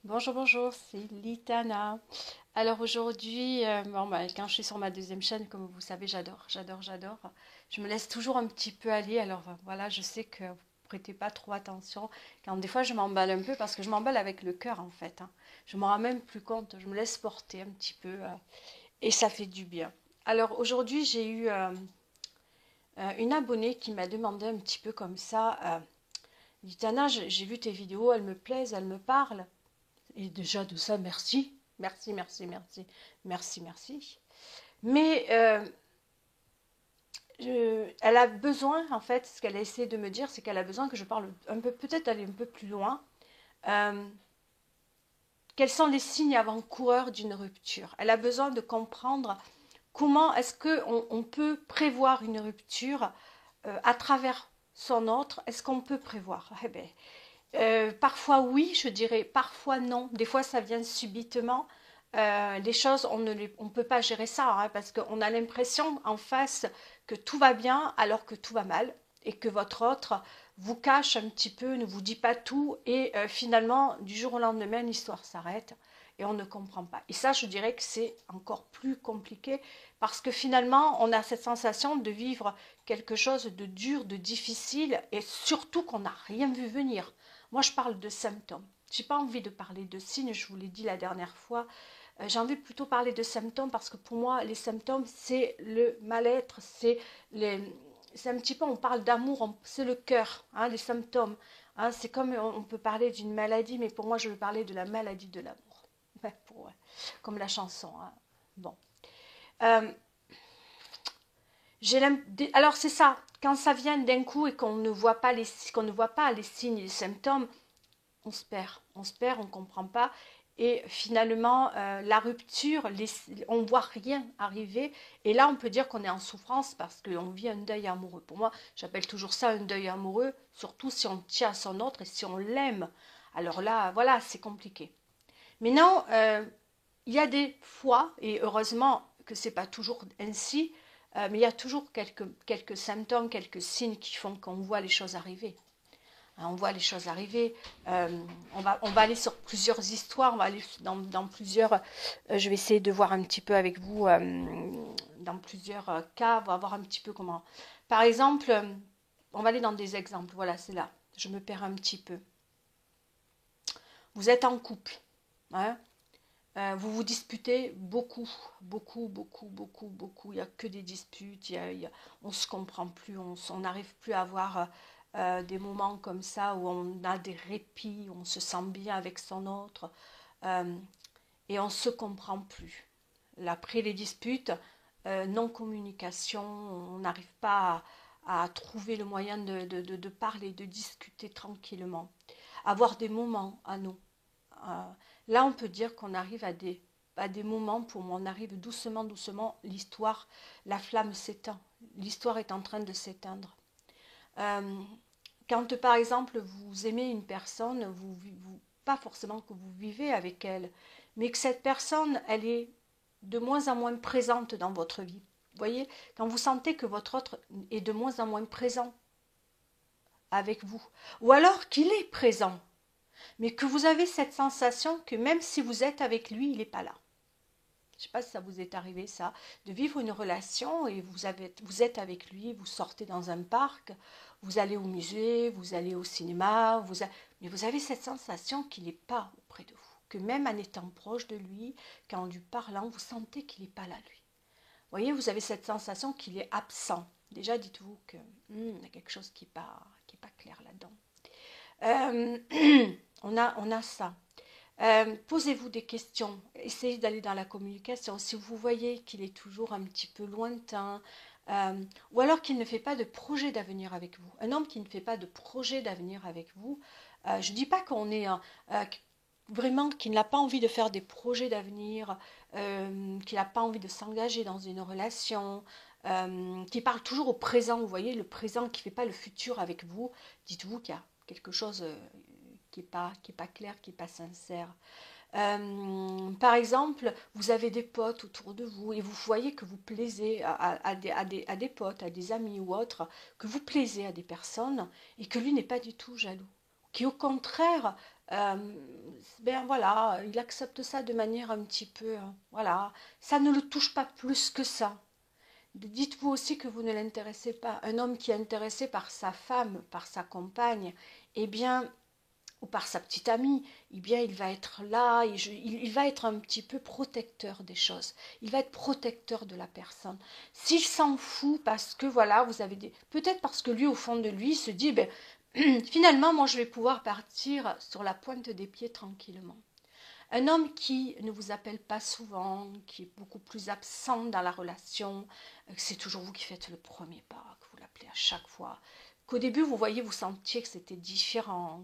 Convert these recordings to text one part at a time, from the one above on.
Bonjour, bonjour, c'est Litana. Alors aujourd'hui, quand je suis sur ma deuxième chaîne, comme vous savez, j'adore. Je me laisse toujours un petit peu aller. Alors voilà, je sais que vous prêtez pas trop attention. Quand des fois, je m'emballe un peu parce que je m'emballe avec le cœur en fait, hein. Je m'en rends même plus compte. Je me laisse porter un petit peu et ça fait du bien. Alors aujourd'hui, j'ai eu une abonnée qui m'a demandé un petit peu comme ça. Litana, j'ai vu tes vidéos, elles me plaisent, elles me parlent. Et déjà de ça, merci. Merci. Mais elle a besoin, en fait, ce qu'elle a essayé de me dire, c'est qu'elle a besoin que je parle un peu, peut-être aller un peu plus loin. Euh, Quels sont les signes avant-coureurs d'une rupture? Elle a besoin de comprendre comment est-ce qu'on peut prévoir une rupture à travers son autre. Est-ce qu'on peut prévoir? Eh ben, parfois oui, je dirais, parfois non. Des fois, ça vient subitement. Les choses, on ne peut pas gérer ça, hein, parce qu'on a l'impression en face que tout va bien alors que tout va mal et que votre autre vous cache un petit peu, ne vous dit pas tout et finalement, du jour au lendemain, l'histoire s'arrête et on ne comprend pas. Et ça, je dirais que c'est encore plus compliqué parce que finalement, on a cette sensation de vivre quelque chose de dur, de difficile et surtout qu'on n'a rien vu venir. Moi, je parle de symptômes. J'ai pas envie de parler de signes, je vous l'ai dit la dernière fois. J'ai envie de plutôt parler de symptômes parce que pour moi, les symptômes, c'est le mal-être, c'est un petit peu, on parle d'amour, c'est le cœur, hein, les symptômes. Hein, c'est comme on peut parler d'une maladie, mais pour moi, je veux parler de la maladie de l'amour. Ouais, comme la chanson. Hein. Bon. Euh, alors c'est ça, quand ça vient d'un coup et qu'on ne voit pas les signes et les symptômes, on se perd, on ne comprend pas. Et finalement, la rupture, on ne voit rien arriver. Et là, on peut dire qu'on est en souffrance parce qu'on vit un deuil amoureux. Pour moi, j'appelle toujours ça un deuil amoureux, surtout si on tient à son autre et si on l'aime. Alors là, voilà, c'est compliqué. Mais non, il y a des fois, et heureusement que c'est pas toujours ainsi, mais il y a toujours quelques symptômes, quelques signes qui font qu'on voit les choses arriver. Hein, on voit les choses arriver. On va aller sur plusieurs histoires, on va aller dans plusieurs. Je vais essayer de voir un petit peu avec vous dans plusieurs cas, on va voir un petit peu comment. Par exemple, on va aller dans des exemples. Voilà, c'est là. Je me perds un petit peu. Vous êtes en couple. Hein, vous vous disputez beaucoup. Il n'y a que des disputes. On ne se comprend plus. On n'arrive plus à avoir des moments comme ça où on a des répits, où on se sent bien avec son autre euh, et on ne se comprend plus. Après les disputes, non-communication, on n'arrive pas à trouver le moyen de parler, de discuter tranquillement. Avoir des moments à nous. Euh, Là, on peut dire qu'on arrive à des moments, pour moi, on arrive doucement, l'histoire, la flamme s'éteint. L'histoire est en train de s'éteindre. Euh, Quand, par exemple, vous aimez une personne, pas forcément que vous vivez avec elle, mais que cette personne, elle est de moins en moins présente dans votre vie. Vous voyez, quand vous sentez que votre autre est de moins en moins présent avec vous, ou alors qu'il est présent, mais que vous avez cette sensation que même si vous êtes avec lui, il n'est pas là. Je ne sais pas si ça vous est arrivé ça, de vivre une relation et vous êtes avec lui, vous sortez dans un parc, vous allez au musée, vous allez au cinéma, mais vous avez cette sensation qu'il n'est pas auprès de vous. Que même en étant proche de lui, qu'en lui parlant, vous sentez qu'il n'est pas là, lui. Vous voyez, vous avez cette sensation qu'il est absent. Déjà, dites-vous que y a quelque chose qui est pas clair là-dedans. On a ça. Posez-vous des questions, essayez d'aller dans la communication. Si vous voyez qu'il est toujours un petit peu lointain, ou alors qu'il ne fait pas de projet d'avenir avec vous. Un homme qui ne fait pas de projet d'avenir avec vous, je ne dis pas qu'on est vraiment qu'il n'a pas envie de faire des projets d'avenir, qu'il n'a pas envie de s'engager dans une relation, qui parle toujours au présent. Vous voyez, le présent qui ne fait pas le futur avec vous. Dites-vous qu'il y a quelque chose qui est pas clair, qui n'est pas sincère. Par exemple, vous avez des potes autour de vous et vous voyez que vous plaisez à des potes, à des amis ou autres, que vous plaisez à des personnes et que lui n'est pas du tout jaloux. Qui au contraire Euh, ben voilà, il accepte ça de manière un petit peu, voilà, ça ne le touche pas plus que ça. Dites-vous aussi que vous ne l'intéressez pas. Un homme qui est intéressé par sa femme, par sa compagne, eh bien, ou par sa petite amie, eh bien, il va être là, il va être un petit peu protecteur des choses. Il va être protecteur de la personne. S'il s'en fout parce que, voilà, vous avez des... Peut-être parce que lui, au fond de lui, se dit, ben, finalement, moi, je vais pouvoir partir sur la pointe des pieds tranquillement. Un homme qui ne vous appelle pas souvent, qui est beaucoup plus absent dans la relation, c'est toujours vous qui faites le premier pas, que vous l'appelez à chaque fois. Qu'au début, vous voyez, vous sentiez que c'était différent,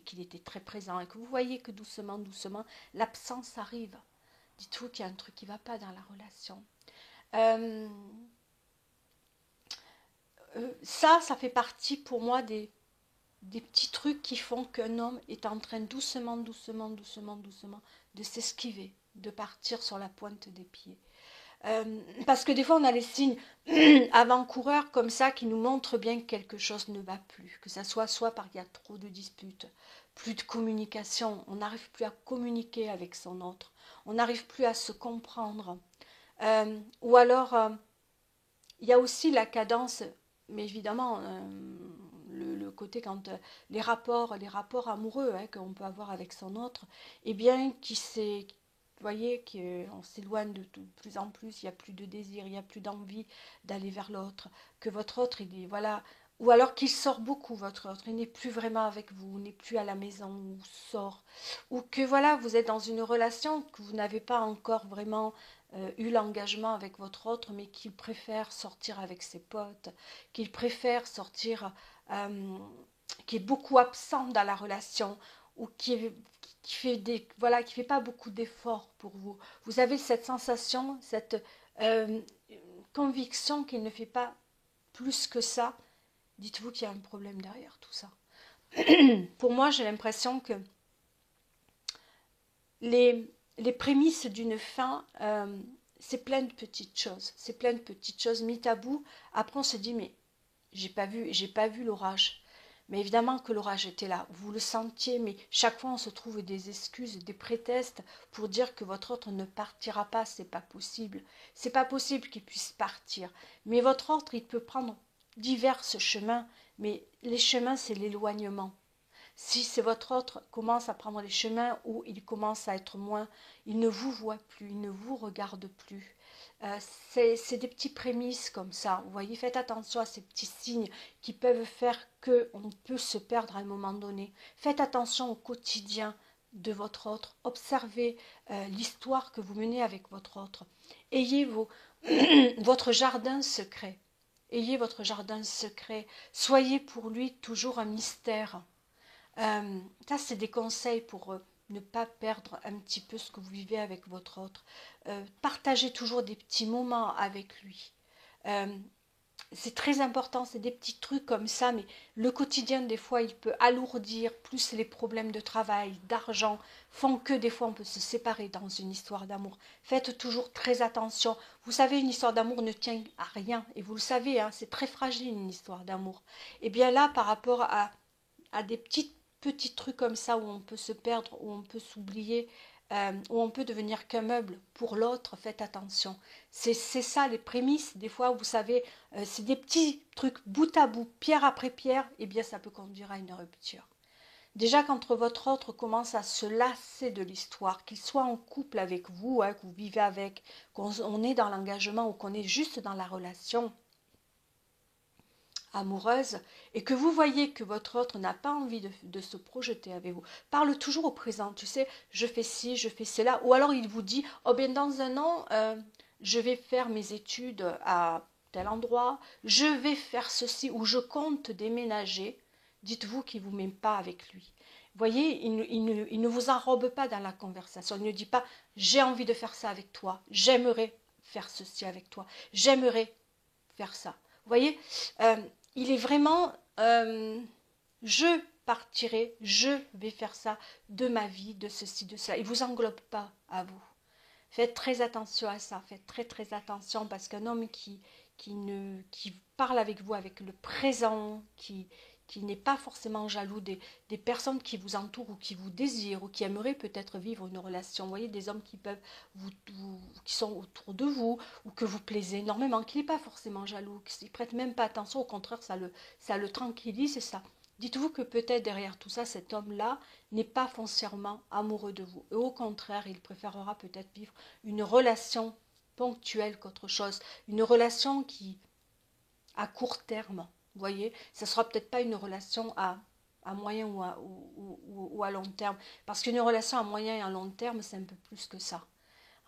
qu'il était très présent, et que vous voyez que doucement, doucement, l'absence arrive. Dites-vous qu'il y a un truc qui ne va pas dans la relation. Euh, ça fait partie pour moi des petits trucs qui font qu'un homme est en train doucement, doucement, doucement, doucement de s'esquiver, de partir sur la pointe des pieds. Parce que des fois, on a les signes avant-coureurs comme ça qui nous montrent bien que quelque chose ne va plus. Que ça soit parce qu'il y a trop de disputes, plus de communication, on n'arrive plus à communiquer avec son autre, on n'arrive plus à se comprendre. Ou alors, il y a aussi la cadence, mais évidemment, le côté quand les rapports amoureux qu'on peut avoir avec son autre, eh bien, vous voyez qu'on s'éloigne de plus en plus, il n'y a plus de désir, il n'y a plus d'envie d'aller vers l'autre, que votre autre, il est, voilà, ou alors qu'il sort beaucoup, votre autre, il n'est plus vraiment avec vous, n'est plus à la maison, ou sort, ou que voilà, vous êtes dans une relation que vous n'avez pas encore vraiment eu l'engagement avec votre autre, mais qu'il préfère sortir avec ses potes, qu'il préfère sortir, euh, qui est beaucoup absent dans la relation, ou qui fait voilà, qui fait pas beaucoup d'efforts pour vous. Vous avez cette sensation, cette euh, conviction qu'il ne fait pas plus que ça. Dites-vous qu'il y a un problème derrière tout ça. Pour moi, j'ai l'impression que les, les prémices d'une fin, c'est plein de petites choses. C'est plein de petites choses mises à bout. Après, on se dit, mais j'ai pas vu l'orage. Mais évidemment que l'orage était là. Vous le sentiez, mais chaque fois, on se trouve des excuses, des prétextes pour dire que votre autre ne partira pas. C'est pas possible. C'est pas possible qu'il puisse partir. Mais votre autre, il peut prendre divers chemins. Mais les chemins, c'est l'éloignement. Si c'est votre autre commence à prendre les chemins où il commence à être moins, il ne vous voit plus, il ne vous regarde plus. C'est des petits prémices comme ça. Vous voyez, faites attention à ces petits signes qui peuvent faire qu'on peut se perdre à un moment donné. Faites attention au quotidien de votre autre. Observez l'histoire que vous menez avec votre autre. Ayez votre jardin secret. Ayez votre jardin secret. Soyez pour lui toujours un mystère. Ça, c'est des conseils pour ne pas perdre un petit peu ce que vous vivez avec votre autre. Partagez toujours des petits moments avec lui. Euh, c'est très important, c'est des petits trucs comme ça, mais le quotidien, des fois, il peut alourdir, plus les problèmes de travail, d'argent, font que des fois, on peut se séparer dans une histoire d'amour. Faites toujours très attention. Vous savez, une histoire d'amour ne tient à rien, et vous le savez, hein, c'est très fragile, une histoire d'amour. Et bien là, par rapport à des petits trucs comme ça où on peut se perdre, où on peut s'oublier, où on peut devenir qu'un meuble pour l'autre, faites attention. C'est ça les prémices. Des fois, vous savez, c'est des petits trucs bout à bout, pierre après pierre, et bien ça peut conduire à une rupture. Déjà, quand votre autre commence à se lasser de l'histoire, qu'il soit en couple avec vous, hein, que vous vivez avec, qu'on est dans l'engagement ou qu'on est juste dans la relation, amoureuse et que vous voyez que votre autre n'a pas envie de se projeter avec vous, parle toujours au présent, tu sais, je fais ci, je fais cela, ou alors il vous dit, oh bien dans un an, je vais faire mes études à tel endroit, je vais faire ceci, ou je compte déménager, dites-vous qu'il ne vous met pas avec lui. Vous voyez, il ne vous enrobe pas dans la conversation, il ne dit pas, j'ai envie de faire ça avec toi, j'aimerais faire ceci avec toi, j'aimerais faire ça. Vous voyez, euh, il est vraiment, je partirai, je vais faire ça de ma vie, de ceci, de cela. Il ne vous englobe pas à vous. Faites très attention à ça, faites très très attention parce qu'un homme qui parle avec vous avec le présent, qui n'est pas forcément jaloux des personnes qui vous entourent ou qui vous désirent ou qui aimeraient peut-être vivre une relation. Vous voyez, des hommes qui peuvent qui sont autour de vous ou que vous plaisez énormément, qui n'est pas forcément jaloux, qui ne prête même pas attention, au contraire, ça le tranquillise et ça. Dites-vous que peut-être derrière tout ça, cet homme-là n'est pas foncièrement amoureux de vous. Et au contraire, il préférera peut-être vivre une relation ponctuelle qu'autre chose. Une relation qui, à court terme, vous voyez, ça sera peut-être pas une relation à moyen ou à long terme. Parce qu'une relation à moyen et à long terme, c'est un peu plus que ça.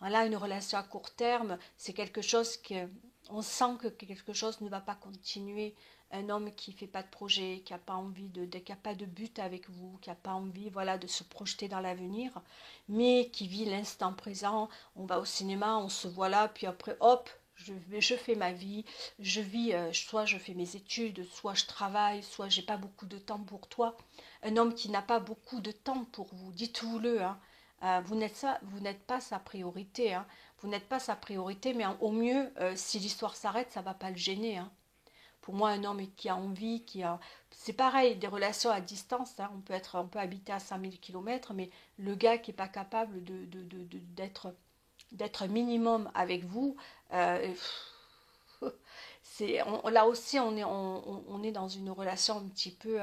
Là, une relation à court terme, c'est quelque chose que on sent que quelque chose ne va pas continuer. Un homme qui fait pas de projet, qui n'a pas envie qui n'a pas de but avec vous, qui n'a pas envie, voilà, de se projeter dans l'avenir, mais qui vit l'instant présent. On va au cinéma, on se voit là, puis après, hop, je fais ma vie, je vis, soit je fais mes études, soit je travaille, soit j'ai pas beaucoup de temps pour toi. Un homme qui n'a pas beaucoup de temps pour vous, dites-vous-le, hein. Vous n'êtes pas sa priorité, hein. Vous n'êtes pas sa priorité, mais au mieux, si l'histoire s'arrête, ça ne va pas le gêner, hein. Pour moi, un homme qui a envie, c'est pareil, des relations à distance, hein. On peut habiter à 5000 km, mais le gars qui n'est pas capable d'être minimum avec vous, euh, là aussi, on est dans une relation un petit peu,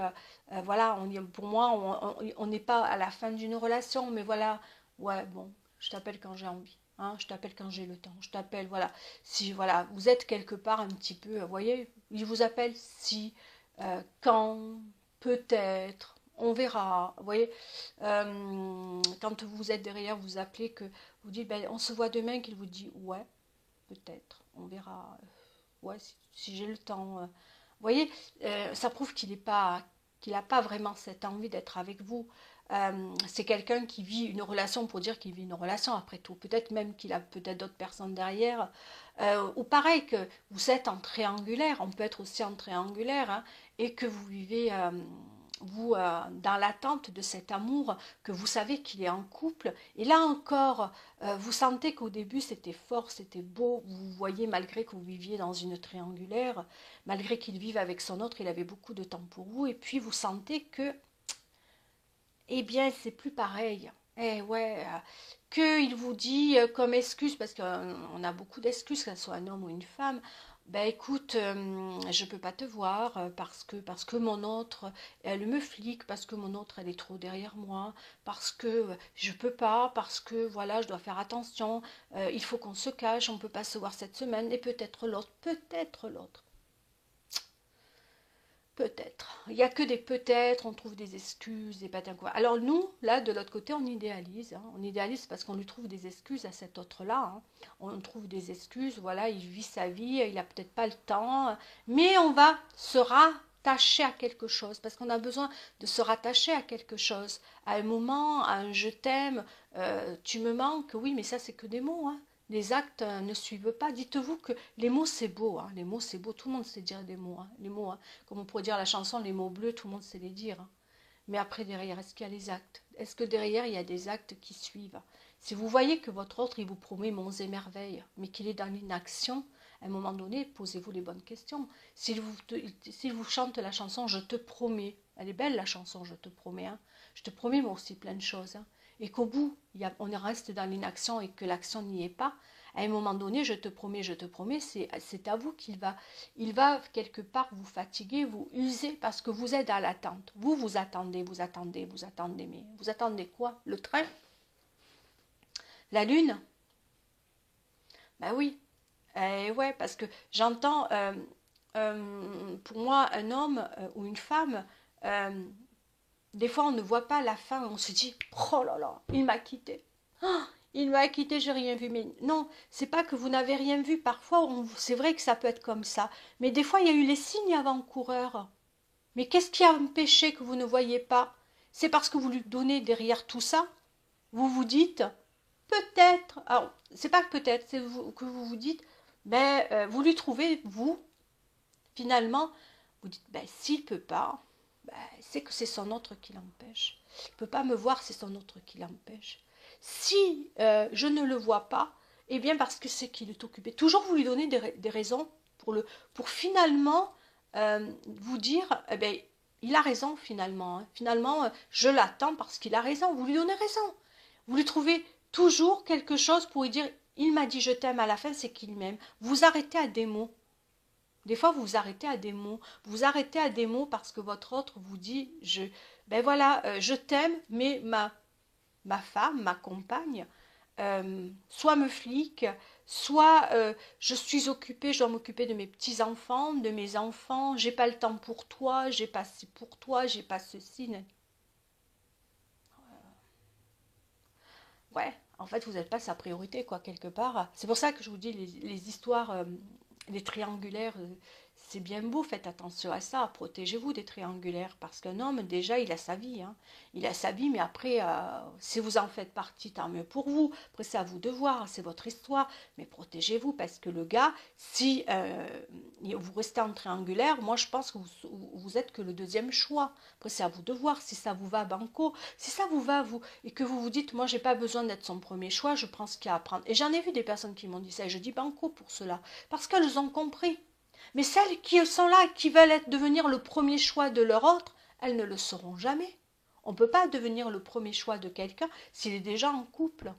voilà, pour moi, on n'est pas à la fin d'une relation, mais voilà, ouais, bon, je t'appelle quand j'ai envie, hein, je t'appelle quand j'ai le temps, je t'appelle, voilà, si, voilà, vous êtes quelque part un petit peu, vous voyez, il vous appelle si, quand, peut-être, on verra, vous voyez, quand vous êtes derrière, vous appelez, que vous dites, ben, on se voit demain, qu'il vous dit, ouais, peut-être, on verra, ouais, si j'ai le temps. Vous voyez, ça prouve qu'il n'a pas vraiment cette envie d'être avec vous. C'est quelqu'un qui vit une relation pour dire qu'il vit une relation, après tout. Peut-être même qu'il a peut-être d'autres personnes derrière. Ou pareil, que vous êtes en triangulaire, on peut être aussi en triangulaire, hein, et que vous vivez, vous, dans l'attente de cet amour, que vous savez qu'il est en couple. Et là encore, vous sentez qu'au début c'était fort, c'était beau, vous voyez, malgré que vous viviez dans une triangulaire, malgré qu'il vive avec son autre, il avait beaucoup de temps pour vous, et puis vous sentez que, eh bien, c'est plus pareil. Eh ouais, qu'il vous dit comme excuse, parce qu'on a beaucoup d'excuses, que ce soit un homme ou une femme, ben écoute, je peux pas te voir parce que mon autre, elle me flique, parce que mon autre, elle est trop derrière moi, parce que je peux pas, parce que voilà, je dois faire attention, il faut qu'on se cache, on peut pas se voir cette semaine, et peut-être l'autre, peut-être l'autre. Peut-être. Il n'y a que des peut-être, on trouve des excuses, des patins quoi. Alors nous, là, de l'autre côté, on idéalise, hein. On idéalise parce qu'on lui trouve des excuses à cet autre-là, hein. On trouve des excuses, voilà, il vit sa vie, il n'a peut-être pas le temps, mais on va se rattacher à quelque chose, parce qu'on a besoin de se rattacher à quelque chose, à un moment, à un je t'aime, tu me manques, oui, mais ça c'est que des mots, hein. Les actes ne suivent pas. Dites-vous que les mots c'est beau, hein. Les mots c'est beau, tout le monde sait dire des mots, hein. Les mots, hein. Comme on pourrait dire la chanson, les mots bleus, tout le monde sait les dire, hein. Mais après, derrière, est-ce qu'il y a les actes? Est-ce que derrière, il y a des actes qui suivent? Si vous voyez que votre autre, il vous promet monts et merveilles, mais qu'il est dans l'inaction, à un moment donné, posez-vous les bonnes questions. S'il vous chante la chanson Je te promets, elle est belle la chanson Je te promets, hein. Je te promets moi aussi plein de choses, hein. Et qu'au bout, on reste dans l'inaction et que l'action n'y est pas, à un moment donné, je te promets, c'est à vous il va quelque part vous fatiguer, vous user, parce que vous êtes à l'attente. Vous attendez, mais vous attendez quoi? Le train? La lune? Ben oui. Ouais, parce que j'entends, pour moi, un homme ou une femme, euh, des fois on ne voit pas la fin, on se dit, oh là là, il m'a quitté. Ah, il m'a quitté, j'ai rien vu. Mais non, c'est pas que vous n'avez rien vu. Parfois, c'est vrai que ça peut être comme ça. Mais des fois, il y a eu les signes avant-coureurs. Mais qu'est-ce qui a empêché que vous ne voyez pas? C'est parce que vous lui donnez derrière tout ça. Vous vous dites, peut-être. Alors, c'est pas peut-être, c'est que vous vous dites, ben, vous lui trouvez, vous, finalement, vous dites, ben, s'il peut pas, ben, c'est que c'est son autre qui l'empêche. Il ne peut pas me voir, c'est son autre qui l'empêche. Si je ne le vois pas, eh bien parce que c'est qu'il est occupé. Toujours vous lui donnez des raisons pour finalement vous dire, eh bien, il a raison finalement. Hein. Finalement, je l'attends parce qu'il a raison. Vous lui donnez raison. Vous lui trouvez toujours quelque chose pour lui dire, il m'a dit je t'aime à la fin, c'est qu'il m'aime. Vous arrêtez à des mots. Des fois, vous vous arrêtez à des mots. Vous arrêtez à des mots parce que votre autre vous dit, ben voilà, je t'aime, mais ma femme, ma compagne, soit me flique, soit je suis occupée, je dois m'occuper de mes petits-enfants, de mes enfants, j'ai pas le temps pour toi, j'ai pas ci pour toi, j'ai pas ceci. Ouais, en fait, vous n'êtes pas sa priorité, quoi, quelque part. C'est pour ça que je vous dis, les histoires, les triangulaires, c'est bien beau, faites attention à ça, protégez-vous des triangulaires, parce qu'un homme, déjà, il a sa vie, hein. Il a sa vie, mais après, si vous en faites partie, tant mieux pour vous. Après, c'est à vous de voir, c'est votre histoire, mais protégez-vous, parce que le gars, si vous restez en triangulaire, moi, je pense que vous êtes que le deuxième choix. Après, c'est à vous de voir si ça vous va, banco. Si ça vous va, vous, et que vous vous dites, moi, j'ai pas besoin d'être son premier choix, je prends ce qu'il y a à prendre. Et j'en ai vu des personnes qui m'ont dit ça, et je dis banco pour cela, parce qu'elles ont compris. Mais celles qui sont là, qui veulent devenir le premier choix de leur autre, elles ne le seront jamais. On ne peut pas devenir le premier choix de quelqu'un s'il est déjà en couple.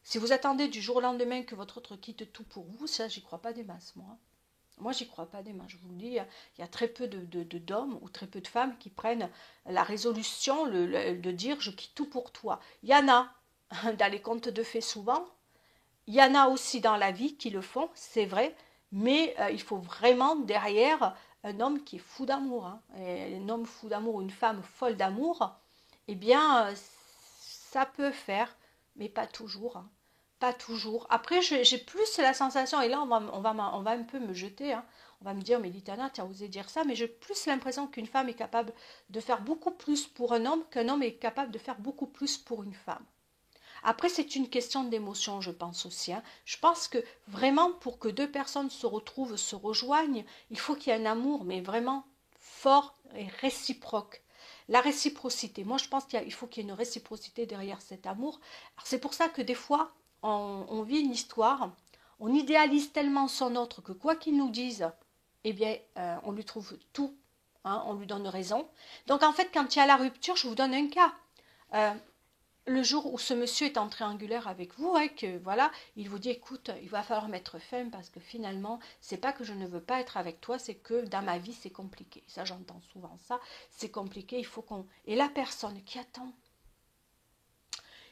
Si vous attendez du jour au lendemain que votre autre quitte tout pour vous, ça, j'y crois pas des masses, moi. Moi, j'y crois pas des masses. Je vous le dis, il y a très peu d'hommes ou très peu de femmes qui prennent la résolution de dire je quitte tout pour toi. Il y en a dans les contes de fées souvent. Il y en a aussi dans la vie qui le font, c'est vrai, mais il faut vraiment derrière un homme qui est fou d'amour. Hein. Un homme fou d'amour, une femme folle d'amour, eh bien, ça peut faire, mais pas toujours. Hein. Pas toujours. Après, j'ai plus la sensation, et là, on va un peu me jeter, hein. On va me dire, mais Litana, tu as osé dire ça, mais j'ai plus l'impression qu'une femme est capable de faire beaucoup plus pour un homme qu'un homme est capable de faire beaucoup plus pour une femme. Après, c'est une question d'émotion, je pense aussi. Hein. Je pense que vraiment, pour que deux personnes se retrouvent, se rejoignent, il faut qu'il y ait un amour, mais vraiment fort et réciproque. La réciprocité. Moi, je pense qu'il faut qu'il y ait une réciprocité derrière cet amour. C'est pour ça que des fois, on vit une histoire, on idéalise tellement son autre que quoi qu'il nous dise, eh bien, on lui trouve tout. Hein, on lui donne raison. Donc, en fait, quand il y a la rupture, je vous donne un cas. Le jour où ce monsieur est en triangulaire avec vous, hein, que voilà, il vous dit écoute, il va falloir mettre fin parce que finalement, c'est pas que je ne veux pas être avec toi, c'est que dans ma vie c'est compliqué. Ça, j'entends souvent ça, c'est compliqué, il faut qu'on. Et la personne qui attend,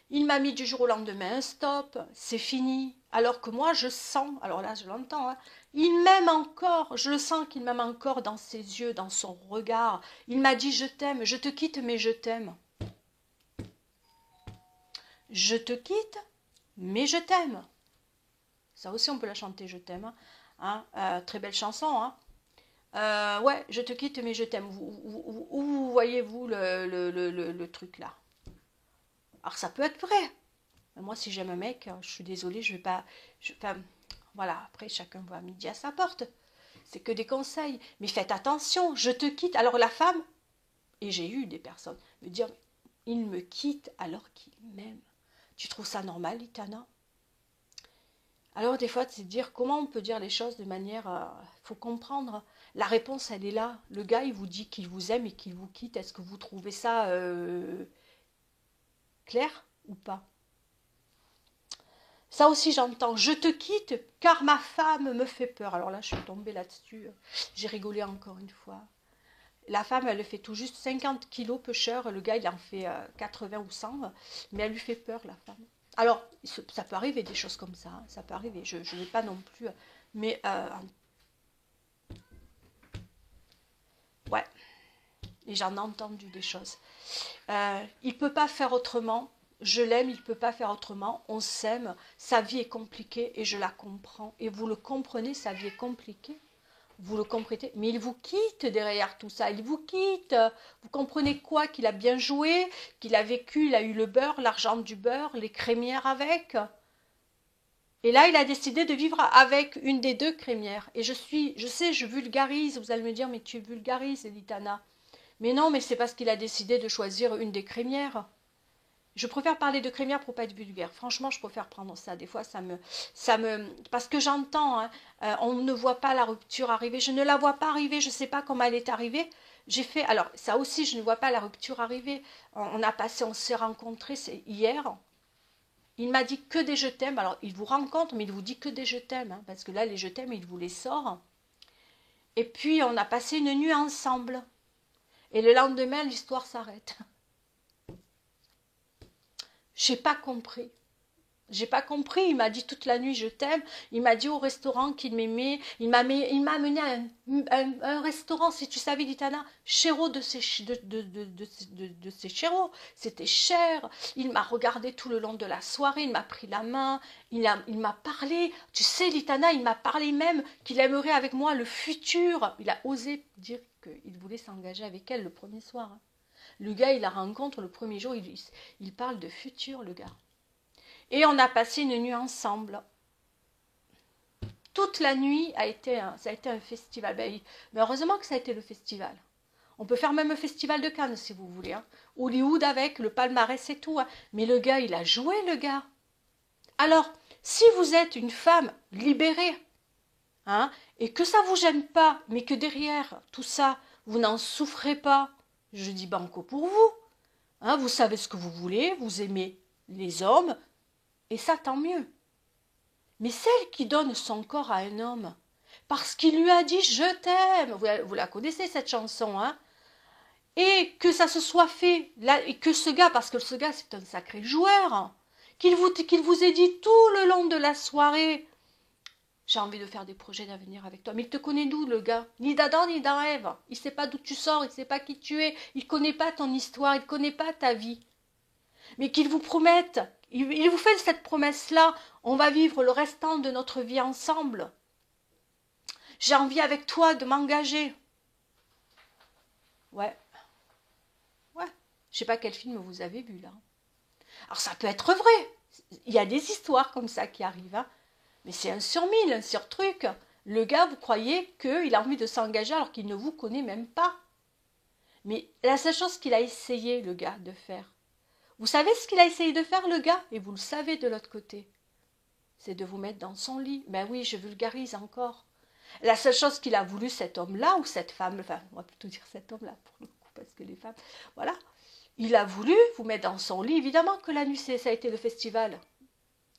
il m'a mis du jour au lendemain un stop, c'est fini. Alors que moi, je sens, alors là, je l'entends, hein, il m'aime encore, je le sens qu'il m'aime encore dans ses yeux, dans son regard. Il m'a dit je t'aime, je te quitte, mais je t'aime. Je te quitte, mais je t'aime. Ça aussi, on peut la chanter, je t'aime. Hein. Très belle chanson. Hein. Ouais, je te quitte, mais je t'aime. Où voyez-vous le truc là? Alors, ça peut être vrai. Mais moi, si j'aime un mec, je suis désolée, je vais pas. Enfin, voilà, après, chacun voit midi à sa porte. C'est que des conseils. Mais faites attention, je te quitte. Alors, la femme, et j'ai eu des personnes me dire il me quitte alors qu'il m'aime. Tu trouves ça normal, Litana? Alors des fois, c'est dire comment on peut dire les choses de manière... faut comprendre. La réponse, elle est là. Le gars, il vous dit qu'il vous aime et qu'il vous quitte. Est-ce que vous trouvez ça clair ou pas? Ça aussi, j'entends. Je te quitte car ma femme me fait peur. Alors là, je suis tombée là-dessus. J'ai rigolé encore une fois. La femme, elle fait tout juste 50 kilos peu cher. Le gars, il en fait 80 ou 100. Mais elle lui fait peur, la femme. Alors, ça peut arriver des choses comme ça. Hein, ça peut arriver. Je ne vais pas non plus... Mais, ouais. Et j'en ai entendu des choses. Il ne peut pas faire autrement. Je l'aime, il ne peut pas faire autrement. On s'aime. Sa vie est compliquée et je la comprends. Et vous le comprenez, sa vie est compliquée. Vous le comprenez, mais il vous quitte derrière tout ça, il vous quitte. Vous comprenez quoi? Qu'il a bien joué, qu'il a vécu, il a eu le beurre, l'argent du beurre, les crémières avec. Et là, il a décidé de vivre avec une des deux crémières. Et je sais, je vulgarise. Vous allez me dire, mais tu vulgarises, Litana. Mais non, mais c'est parce qu'il a décidé de choisir une des crémières. Je préfère parler de crémière pour pas être vulgaire. Franchement, je préfère prendre ça. Des fois, parce que j'entends, hein, on ne voit pas la rupture arriver. Je ne la vois pas arriver. Je ne sais pas comment elle est arrivée. J'ai fait, alors ça aussi, je ne vois pas la rupture arriver. On s'est rencontrés, c'est hier. Il m'a dit que des je t'aime. Alors, il vous rencontre, mais il vous dit que des je t'aime. Hein, parce que là, les je t'aime, il vous les sort. Et puis, on a passé une nuit ensemble. Et le lendemain, l'histoire s'arrête. J'ai pas compris. J'ai pas compris. Il m'a dit toute la nuit je t'aime. Il m'a dit au restaurant qu'il m'aimait. Il m'a amené à un restaurant, si tu savais, dit Tana, chéro de ses chéros. C'était cher. Il m'a regardé tout le long de la soirée. Il m'a pris la main. Il m'a parlé. Tu sais, Litana, il m'a parlé même qu'il aimerait avec moi le futur. Il a osé dire qu'il voulait s'engager avec elle le premier soir. Hein. Le gars, il la rencontre le premier jour. Il parle de futur, le gars. Et on a passé une nuit ensemble. Toute la nuit ça a été un festival. Mais heureusement que ça a été le festival. On peut faire même un festival de Cannes si vous voulez. Hein. Hollywood avec le palmarès et tout. Hein. Mais le gars, il a joué, le gars. Alors, si vous êtes une femme libérée, hein, et que ça ne vous gêne pas, mais que derrière tout ça, vous n'en souffrez pas, je dis banco pour vous. Hein, vous savez ce que vous voulez, vous aimez les hommes, et ça, tant mieux. Mais celle qui donne son corps à un homme, parce qu'il lui a dit « je t'aime », vous la connaissez cette chanson, hein, et que ça se soit fait, là, et que ce gars, parce que ce gars c'est un sacré joueur, hein, qu'il vous ait dit tout le long de la soirée « j'ai envie de faire des projets d'avenir avec toi ». Mais il te connaît d'où, le gars? Ni d'Adam ni d'Ève. Il ne sait pas d'où tu sors, il ne sait pas qui tu es, il ne connaît pas ton histoire, il ne connaît pas ta vie. Mais qu'il vous promette, il vous fait cette promesse-là, on va vivre le restant de notre vie ensemble. J'ai envie avec toi de m'engager. Ouais. Ouais. Je sais pas quel film vous avez vu là. Alors ça peut être vrai. Il y a des histoires comme ça qui arrivent. Hein. Mais c'est un sur mille, un sur truc. Le gars, vous croyez qu'il a envie de s'engager alors qu'il ne vous connaît même pas. Mais la seule chose qu'il a essayé, le gars, de faire, vous savez ce qu'il a essayé de faire, le gars? Et vous le savez de l'autre côté. C'est de vous mettre dans son lit. Ben oui, je vulgarise encore. La seule chose qu'il a voulu, cet homme-là, ou cette femme, enfin, on va plutôt dire cet homme-là, pour le coup, parce que les femmes, voilà. Il a voulu vous mettre dans son lit. Évidemment que la nuit, ça a été le festival.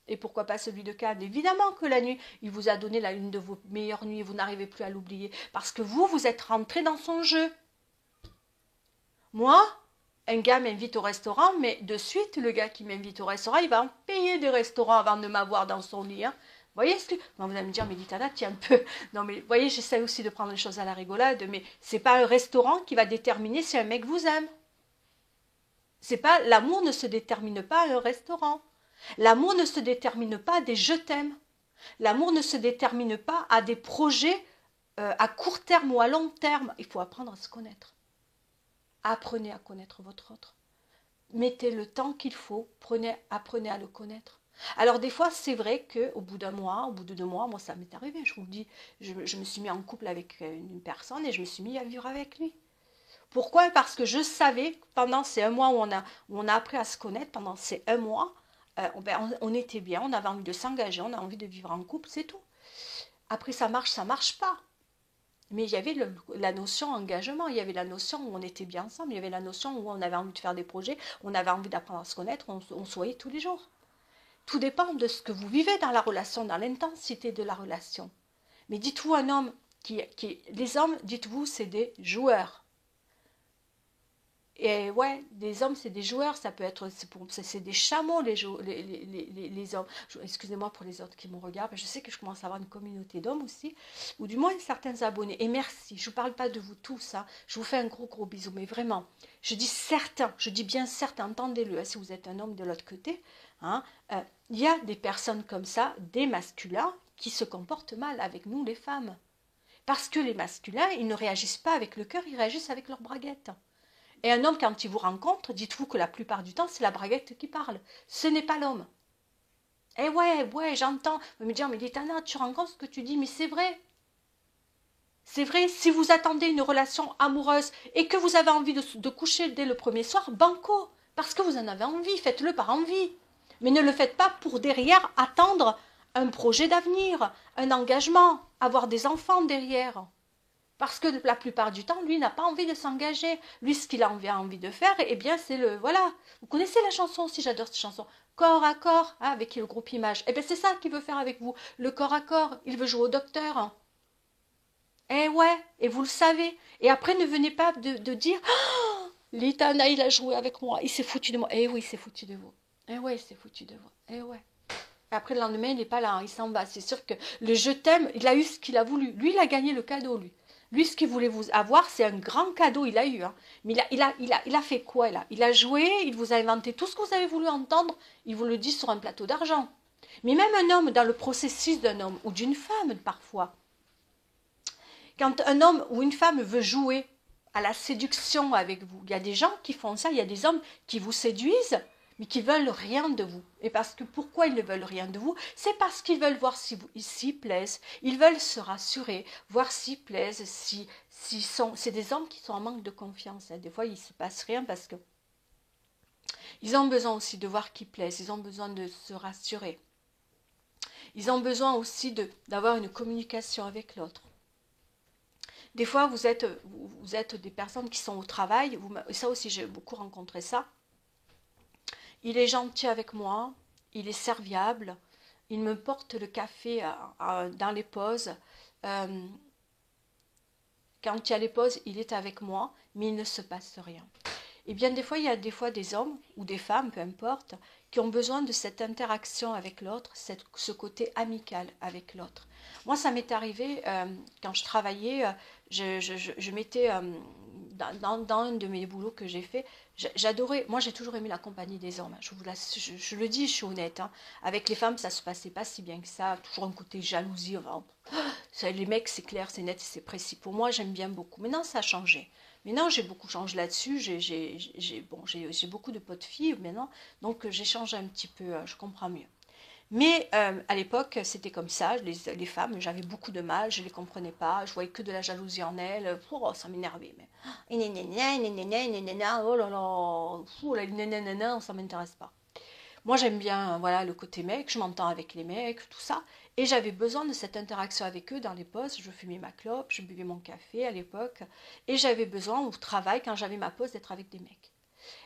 Et pourquoi pas celui de Cannes? Évidemment que la nuit, il vous a donné une de vos meilleures nuits. Vous n'arrivez plus à l'oublier. Parce que vous êtes rentré dans son jeu. Moi, un gars m'invite au restaurant, mais de suite, le gars qui m'invite au restaurant, il va en payer des restaurants avant de m'avoir dans son lit. Hein. Vous voyez ce que... Vous allez me dire, mais Litana, tiens un peu... Non, mais vous voyez, j'essaie aussi de prendre les choses à la rigolade, mais c'est pas un restaurant qui va déterminer si un mec vous aime. C'est pas... L'amour ne se détermine pas à un restaurant. L'amour ne se détermine pas à des je t'aime. L'amour ne se détermine pas à des projets à court terme ou à long terme. Il faut apprendre à se connaître. Apprenez à connaître votre autre. Mettez le temps qu'il faut, apprenez à le connaître. Alors des fois, c'est vrai qu'au bout d'un mois, au bout de 2 mois, moi ça m'est arrivé, je vous le dis, je me suis mis en couple avec une personne et je me suis mis à vivre avec lui. Pourquoi? Parce que je savais que pendant ces 1 mois où on a appris à se connaître, pendant ces 1 mois, on était bien, on avait envie de s'engager, on a envie de vivre en couple, c'est tout. Après ça marche pas. Mais il y avait la notion engagement, il y avait la notion où on était bien ensemble, il y avait la notion où on avait envie de faire des projets, on avait envie d'apprendre à se connaître, on se voyait tous les jours. Tout dépend de ce que vous vivez dans la relation, dans l'intensité de la relation. Mais dites-vous un homme les hommes, dites-vous, c'est des joueurs. Et ouais, des hommes, c'est des joueurs, ça peut être, c'est des chameaux, les hommes. Excusez-moi pour les autres qui me regardent, je sais que je commence à avoir une communauté d'hommes aussi, ou du moins certains abonnés. Et merci, je ne vous parle pas de vous tous, hein. Je vous fais un gros bisou, mais vraiment, je dis certains, je dis bien certains, entendez-le, hein, si vous êtes un homme de l'autre côté, hein, y a des personnes comme ça, des masculins, qui se comportent mal avec nous, les femmes. Parce que les masculins, ils ne réagissent pas avec le cœur, ils réagissent avec leur braguette. Et un homme, quand il vous rencontre, dites-vous que la plupart du temps, c'est la braguette qui parle. Ce n'est pas l'homme. Eh ouais, j'entends. Vous me dire, mais Litana, tu rends compte ce que tu dis, mais c'est vrai. C'est vrai, si vous attendez une relation amoureuse et que vous avez envie de coucher dès le premier soir, banco. Parce que vous en avez envie, faites-le par envie. Mais ne le faites pas pour derrière attendre un projet d'avenir, un engagement, avoir des enfants derrière. Parce que la plupart du temps, lui n'a pas envie de s'engager. Lui, ce qu'il a envie de faire, eh bien, c'est le... Voilà. Vous connaissez la chanson aussi, j'adore cette chanson. Corps à corps, hein, avec le groupe Image. Eh bien, c'est ça qu'il veut faire avec vous. Le corps à corps. Il veut jouer au docteur. Hein. Eh ouais, et vous le savez. Et après, ne venez pas de dire oh, Litana, il a joué avec moi. Il s'est foutu de moi. Eh oui, il s'est foutu de vous. Eh ouais, il s'est foutu de vous. Eh ouais. Et après, le lendemain, il n'est pas là. Hein, il s'en va. C'est sûr que le je t'aime, il a eu ce qu'il a voulu. Lui, il a gagné le cadeau, lui. Lui, ce qu'il voulait vous avoir, c'est un grand cadeau, il a eu. Hein. Mais il a fait quoi, là? Il a joué, il vous a inventé tout ce que vous avez voulu entendre, il vous le dit sur un plateau d'argent. Mais même un homme, dans le processus d'un homme, ou d'une femme, parfois, quand un homme ou une femme veut jouer à la séduction avec vous, il y a des gens qui font ça, il y a des hommes qui vous séduisent, mais qui veulent rien de vous. Et parce que pourquoi ils ne veulent rien de vous? C'est parce qu'ils veulent voir si vous s'y plaisent. Ils veulent se rassurer, voir s'y plaisent, si sont. C'est des hommes qui sont en manque de confiance. Hein. Des fois, il ne se passe rien parce que ils ont besoin aussi de voir qu'ils plaisent. Ils ont besoin de se rassurer. Ils ont besoin aussi d'avoir une communication avec l'autre. Des fois, vous êtes des personnes qui sont au travail. Ça aussi, j'ai beaucoup rencontré ça. Il est gentil avec moi, il est serviable, il me porte le café dans les pauses. Euh, Quand il y a les pauses, il est avec moi, mais il ne se passe rien. Et bien des fois, il y a des fois des hommes ou des femmes, peu importe, qui ont besoin de cette interaction avec l'autre, ce côté amical avec l'autre. Moi, ça m'est arrivé quand je travaillais, je m'étais dans un de mes boulots que j'ai fait, j'adorais, moi j'ai toujours aimé la compagnie des hommes, je le dis, je suis honnête, hein. Avec les femmes ça se passait pas si bien que ça, toujours un côté jalousie, enfin, les mecs c'est clair, c'est net, c'est précis, pour moi j'aime bien beaucoup, maintenant ça a changé, maintenant j'ai beaucoup changé là-dessus, j'ai beaucoup de potes filles maintenant, donc j'ai changé un petit peu, je comprends mieux. Mais à l'époque, c'était comme ça. Les femmes, j'avais beaucoup de mal, je ne les comprenais pas. Je voyais que de la jalousie en elles. Oh, ça m'énervait. Mais oh là là, ça m'intéresse pas. Moi, j'aime bien voilà, le côté mec, je m'entends avec les mecs, tout ça. Et j'avais besoin de cette interaction avec eux dans les postes. Je fumais ma clope, je buvais mon café à l'époque. Et j'avais besoin au travail, quand j'avais ma pause, d'être avec des mecs.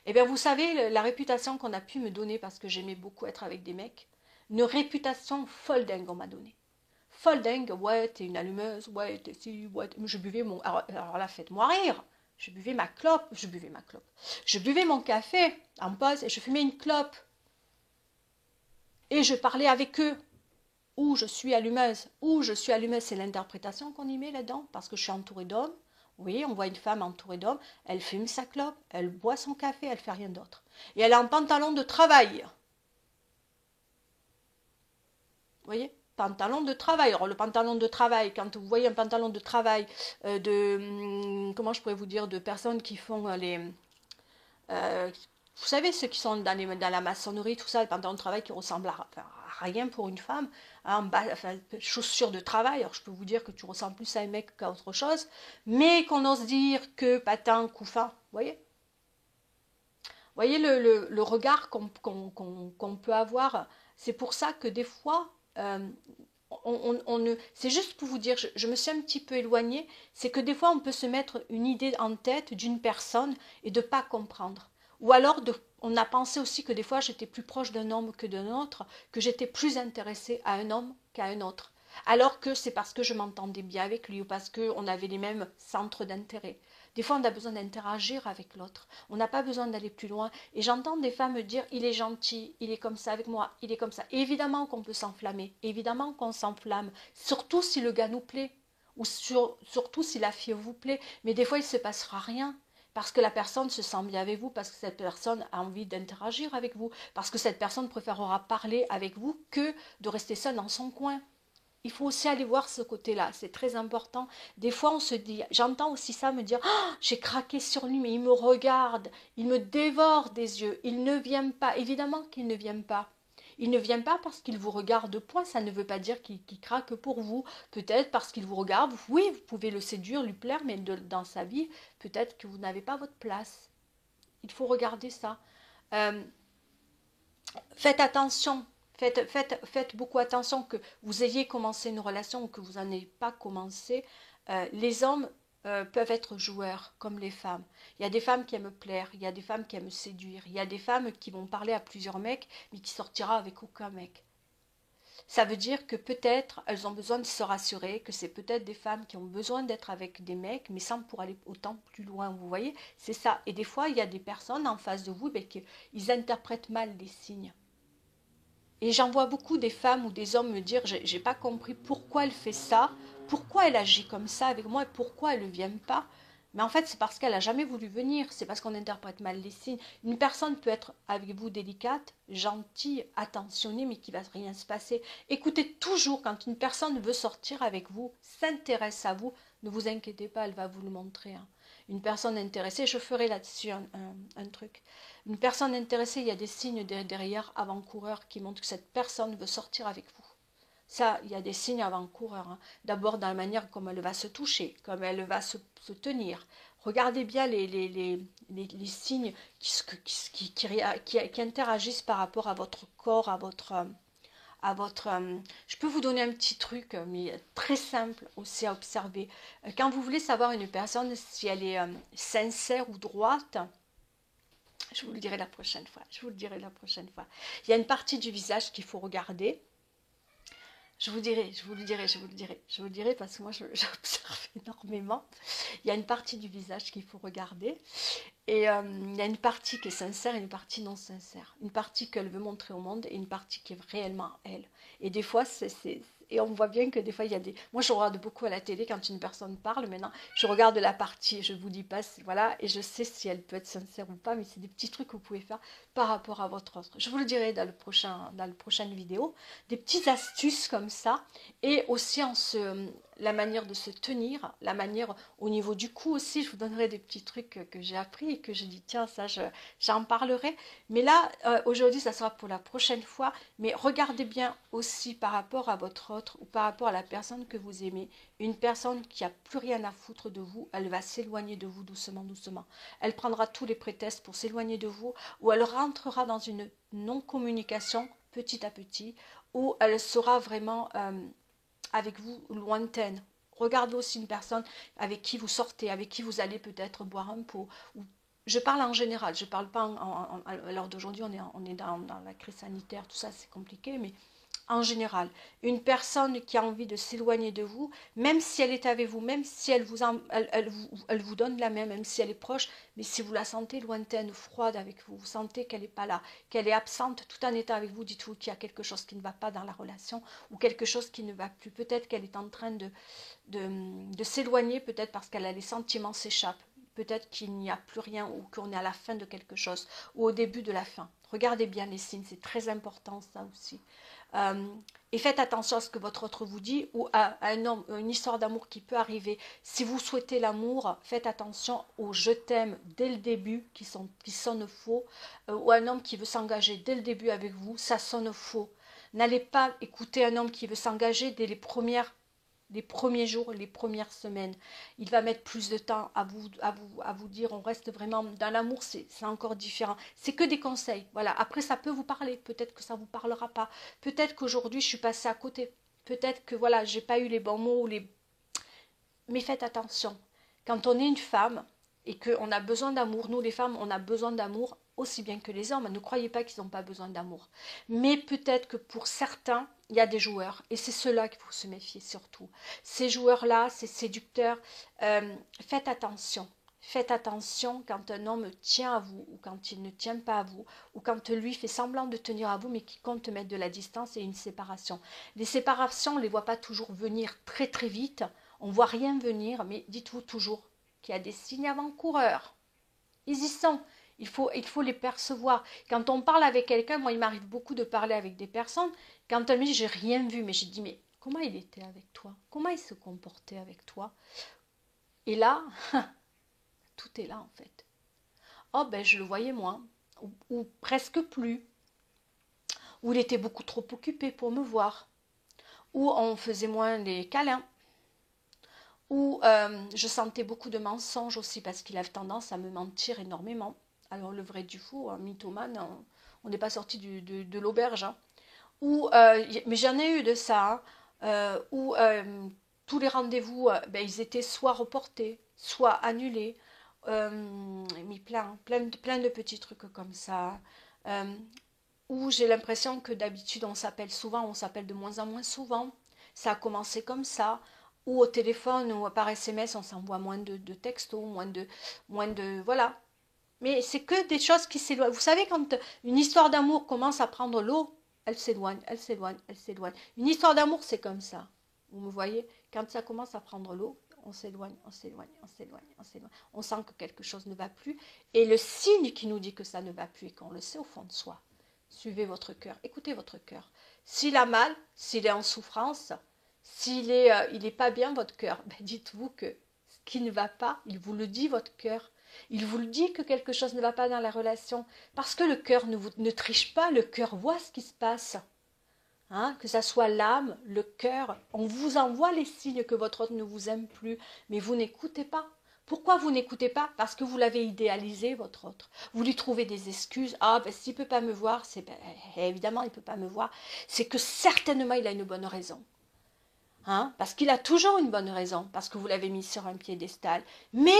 Eh bien, vous savez, la réputation qu'on a pu me donner parce que j'aimais beaucoup être avec des mecs, une réputation folle dingue on m'a donné. Folle dingue, ouais, t'es une allumeuse, ouais, t'es si, ouais. Je buvais mon. Alors là, faites-moi rire. Je buvais ma clope, je buvais ma clope. Je buvais mon café en pause et je fumais une clope. Et je parlais avec eux. Ou je suis allumeuse, c'est l'interprétation qu'on y met là-dedans, parce que je suis entourée d'hommes. Oui, on voit une femme entourée d'hommes, elle fume sa clope, elle boit son café, elle fait rien d'autre. Et elle a un pantalon de travail. Vous voyez? Pantalon de travail. Alors le pantalon de travail, quand vous voyez un pantalon de travail comment je pourrais vous dire, de personnes qui font vous savez, ceux qui sont dans la maçonnerie, tout ça, les pantalons de travail qui ressemblent à rien pour une femme, hein, enfin, chaussures de travail, alors je peux vous dire que tu ressembles plus à un mec qu'à autre chose, mais qu'on ose dire que patin, couffin, vous voyez? Vous voyez le regard qu'on peut avoir. C'est pour ça que des fois, c'est juste pour vous dire, je me suis un petit peu éloignée, c'est que des fois on peut se mettre une idée en tête d'une personne et de ne pas comprendre. Ou alors on a pensé aussi que des fois j'étais plus proche d'un homme que d'un autre, que j'étais plus intéressée à un homme qu'à un autre. Alors que c'est parce que je m'entendais bien avec lui ou parce qu'on avait les mêmes centres d'intérêt. Des fois, on a besoin d'interagir avec l'autre. On n'a pas besoin d'aller plus loin. Et j'entends des femmes dire, il est gentil, il est comme ça avec moi, il est comme ça. Et évidemment qu'on peut s'enflammer. Évidemment qu'on s'enflamme. Surtout si le gars nous plaît. Ou surtout si la fille vous plaît. Mais des fois, il ne se passera rien. Parce que la personne se sent bien avec vous, parce que cette personne a envie d'interagir avec vous, parce que cette personne préférera parler avec vous que de rester seule dans son coin. Il faut aussi aller voir ce côté-là, c'est très important. Des fois, on se dit, j'entends aussi ça me dire, oh, j'ai craqué sur lui, mais il me regarde, il me dévore des yeux, il ne vient pas. Évidemment qu'il ne vient pas. Il ne vient pas parce qu'il vous regarde, point, ça ne veut pas dire qu'il craque pour vous. Peut-être parce qu'il vous regarde, oui, vous pouvez le séduire, lui plaire, mais dans sa vie, peut-être que vous n'avez pas votre place. Il faut regarder ça. Euh, Faites attention. Faites beaucoup attention que vous ayez commencé une relation ou que vous n'en ayez pas commencé. Les hommes, peuvent être joueurs, comme les femmes. Il y a des femmes qui aiment plaire, il y a des femmes qui aiment séduire, il y a des femmes qui vont parler à plusieurs mecs, mais qui sortira avec aucun mec. Ça veut dire que peut-être elles ont besoin de se rassurer, que c'est peut-être des femmes qui ont besoin d'être avec des mecs, mais sans pour aller autant plus loin, vous voyez, c'est ça. Et des fois, il y a des personnes en face de vous, ben, qui ils interprètent mal les signes. Et j'en vois beaucoup des femmes ou des hommes me dire, j'ai pas compris pourquoi elle fait ça, pourquoi elle agit comme ça avec moi et pourquoi elle ne vient pas. Mais en fait, c'est parce qu'elle n'a jamais voulu venir, c'est parce qu'on interprète mal les signes. Une personne peut être avec vous délicate, gentille, attentionnée, mais qui ne va rien se passer. Écoutez toujours, quand une personne veut sortir avec vous, s'intéresse à vous, ne vous inquiétez pas, elle va vous le montrer, hein. Une personne intéressée, je ferai là-dessus un truc. Une personne intéressée, il y a des signes derrière avant-coureurs qui montrent que cette personne veut sortir avec vous. Ça, il y a des signes avant-coureurs, hein. D'abord dans la manière comme elle va se toucher, comme elle va se tenir. Regardez bien les signes qui interagissent par rapport à votre corps, à votre. Je peux vous donner un petit truc, mais très simple aussi à observer. Quand vous voulez savoir une personne si elle est sincère ou droite, je vous le dirai la prochaine fois. Je vous le dirai la prochaine fois. Il y a une partie du visage qu'il faut regarder. Je vous dirai, je vous le dirai, je vous le dirai. Je vous le dirai parce que moi, j'observe énormément. Il y a une partie du visage qu'il faut regarder. Et il y a une partie qui est sincère et une partie non sincère. Une partie qu'elle veut montrer au monde et une partie qui est réellement elle. Et des fois, et on voit bien que des fois, il y a des... Moi, je regarde beaucoup à la télé quand une personne parle. Maintenant, je regarde la partie, je ne vous dis pas, voilà, et je sais si elle peut être sincère ou pas, mais c'est des petits trucs que vous pouvez faire par rapport à votre autre. Je vous le dirai dans la prochaine vidéo. Des petites astuces comme ça. Et aussi la manière de se tenir, la manière au niveau du cou aussi. Je vous donnerai des petits trucs que j'ai appris et que j'ai dit, tiens, ça, j'en parlerai. Mais là, aujourd'hui, ça sera pour la prochaine fois. Mais regardez bien aussi par rapport à votre autre ou par rapport à la personne que vous aimez. Une personne qui n'a plus rien à foutre de vous, elle va s'éloigner de vous doucement, doucement. Elle prendra tous les prétextes pour s'éloigner de vous ou elle rentrera dans une non-communication petit à petit où elle sera vraiment avec vous lointaine. Regardez aussi une personne avec qui vous sortez, avec qui vous allez peut-être boire un pot. Je parle en général, je ne parle pas à l'heure d'aujourd'hui, on est dans la crise sanitaire, tout ça c'est compliqué, mais en général, une personne qui a envie de s'éloigner de vous, même si elle est avec vous, même si elle vous donne la main, même si elle est proche, mais si vous la sentez lointaine, froide avec vous, vous sentez qu'elle n'est pas là, qu'elle est absente tout en étant avec vous, dites-vous qu'il y a quelque chose qui ne va pas dans la relation ou quelque chose qui ne va plus. Peut-être qu'elle est en train de s'éloigner, peut-être parce qu'elle a les sentiments s'échappent. Peut-être qu'il n'y a plus rien ou qu'on est à la fin de quelque chose ou au début de la fin. Regardez bien les signes, c'est très important ça aussi. Et faites attention à ce que votre autre vous dit ou à un homme, une histoire d'amour qui peut arriver. Si vous souhaitez l'amour, faites attention aux je t'aime dès le début qui sonnent faux, ou un homme qui veut s'engager dès le début avec vous, ça sonne faux. N'allez pas écouter un homme qui veut s'engager dès les premiers jours, les premières semaines. Il va mettre plus de temps à vous dire, on reste vraiment dans l'amour, c'est encore différent. C'est que des conseils. Voilà. Après, ça peut vous parler. Peut-être que ça ne vous parlera pas. Peut-être qu'aujourd'hui, je suis passée à côté. Peut-être que voilà, j'ai pas eu les bons mots. Mais faites attention. Quand on est une femme et qu'on a besoin d'amour, nous les femmes, on a besoin d'amour aussi bien que les hommes. Ne croyez pas qu'ils n'ont pas besoin d'amour. Mais peut-être que pour certains, il y a des joueurs, et c'est ceux-là qu'il faut se méfier surtout. Ces joueurs-là, ces séducteurs, faites attention. Faites attention quand un homme tient à vous, ou quand il ne tient pas à vous, ou quand lui fait semblant de tenir à vous, mais qui compte mettre de la distance et une séparation. Les séparations, on ne les voit pas toujours venir très très vite, on ne voit rien venir, mais dites-vous toujours qu'il y a des signes avant-coureurs. Ils y sont. Il faut les percevoir. Quand on parle avec quelqu'un, moi il m'arrive beaucoup de parler avec des personnes, quand elle me dit j'ai rien vu, mais j'ai dit mais comment il était avec toi? Comment il se comportait avec toi? Et là, tout est là en fait. Oh ben je le voyais moins, ou presque plus, ou il était beaucoup trop occupé pour me voir, ou on faisait moins les câlins, ou je sentais beaucoup de mensonges aussi parce qu'il avait tendance à me mentir énormément. Alors le vrai du faux, un mythomane, on n'est pas sorti de l'auberge, hein. Mais j'en ai eu de ça, hein, où tous les rendez-vous, ben, ils étaient soit reportés, soit annulé. Mais plein de petits trucs comme ça. Euh, où j'ai l'impression que d'habitude on s'appelle souvent, on s'appelle de moins en moins souvent. Ça a commencé comme ça. Ou au téléphone ou par SMS, on s'envoie moins de textos, moins de, voilà. Mais c'est que des choses qui s'éloignent. Vous savez, quand une histoire d'amour commence à prendre l'eau, elle s'éloigne, elle s'éloigne, elle s'éloigne. Une histoire d'amour, c'est comme ça. Vous me voyez? Quand ça commence à prendre l'eau, on s'éloigne, on s'éloigne, on s'éloigne, on s'éloigne. On sent que quelque chose ne va plus. Et le signe qui nous dit que ça ne va plus et qu'on le sait au fond de soi, suivez votre cœur, écoutez votre cœur. S'il a mal, s'il est en souffrance, il est pas bien votre cœur, ben dites-vous que ce qui ne va pas, il vous le dit votre cœur. Il vous le dit que quelque chose ne va pas dans la relation. Parce que le cœur ne triche pas, le cœur voit ce qui se passe. Hein, que ça soit l'âme, le cœur, on vous envoie les signes que votre autre ne vous aime plus, mais vous n'écoutez pas. Pourquoi vous n'écoutez pas? Parce que vous l'avez idéalisé, votre autre. Vous lui trouvez des excuses. Ah, ben s'il ne peut pas me voir, évidemment, il ne peut pas me voir. C'est que certainement, il a une bonne raison. Hein, parce qu'il a toujours une bonne raison, parce que vous l'avez mis sur un piédestal. Mais,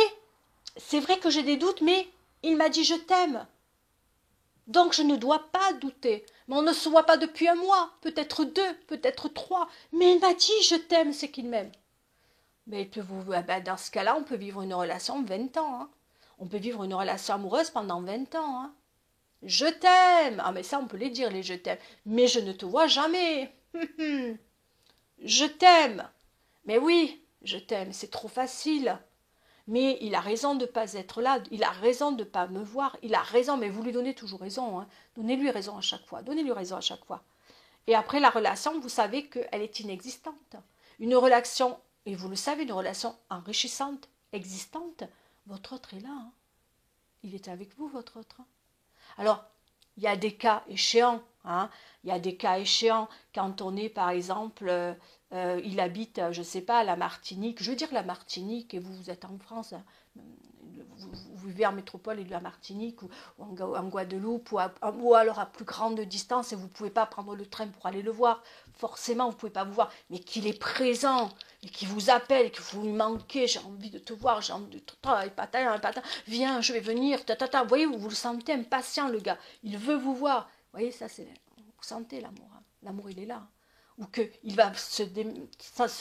c'est vrai que j'ai des doutes, mais il m'a dit je t'aime. Donc je ne dois pas douter. Mais on ne se voit pas depuis un mois, peut-être 2, peut-être 3. Mais il m'a dit je t'aime, c'est qu'il m'aime. Mais dans ce cas-là, on peut vivre une relation 20 ans. Hein. On peut vivre une relation amoureuse pendant 20 ans. Hein. Je t'aime. Ah mais ça, on peut les dire, les je t'aime. Mais je ne te vois jamais. Je t'aime. Mais oui, je t'aime, c'est trop facile. Mais il a raison de ne pas être là, il a raison de ne pas me voir, il a raison, mais vous lui donnez toujours raison. Hein. Donnez-lui raison à chaque fois, donnez-lui raison à chaque fois. Et après la relation, vous savez qu'elle est inexistante. Une relation, et vous le savez, une relation enrichissante, existante, votre autre est là. Hein. Il est avec vous, votre autre. Alors, il y a des cas échéants. Hein. Il y a des cas échéants quand on est, par exemple, il habite, je ne sais pas, à la Martinique. Je veux dire la Martinique et vous êtes en France. Hein. Vous vivez en métropole et de la Martinique ou en Guadeloupe ou alors à plus grande distance et vous ne pouvez pas prendre le train pour aller le voir. Forcément, vous ne pouvez pas vous voir. Mais qu'il est présent et qu'il vous appelle, que vous lui manquez, j'ai envie de te voir, j'ai envie de te... Viens, je vais venir, Vous voyez, vous le sentez impatient, le gars. Il veut vous voir. Vous voyez, ça, c'est... Vous sentez l'amour. Hein. L'amour, il est là. Ou qu'il va se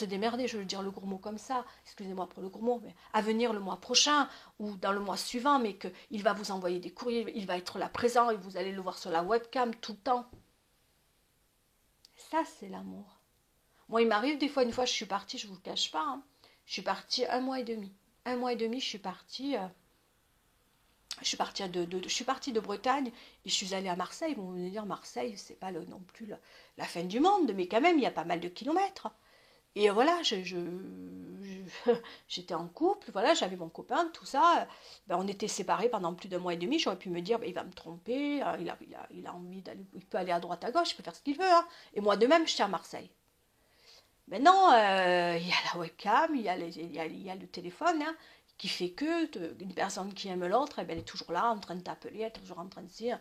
démerder, je veux dire le gros mot comme ça, excusez-moi pour le gros mot, mais à venir le mois prochain ou dans le mois suivant, mais qu'il va vous envoyer des courriers, il va être là présent et vous allez le voir sur la webcam tout le temps. Ça, c'est l'amour. Moi, il m'arrive des fois, une fois, je suis partie, je ne vous le cache pas, hein, je suis partie 1 mois et demi. 1 mois et demi, je suis partie... je suis partie de Bretagne et je suis allée à Marseille. Bon, vous allez dire, Marseille, c'est pas non plus la fin du monde, mais quand même, il y a pas mal de kilomètres. Et voilà, j'étais en couple, voilà, j'avais mon copain, tout ça. Ben, on était séparés pendant plus d'1 mois et demi. J'aurais pu me dire, ben, il va me tromper, il a envie d'aller, il peut aller à droite, à gauche, il peut faire ce qu'il veut. Hein. Et moi de même, j'étais à Marseille. Maintenant, il y a la webcam, il y a le téléphone, hein, qui fait que une personne qui aime l'autre, eh ben, elle est toujours là, en train de t'appeler, elle est toujours en train de dire,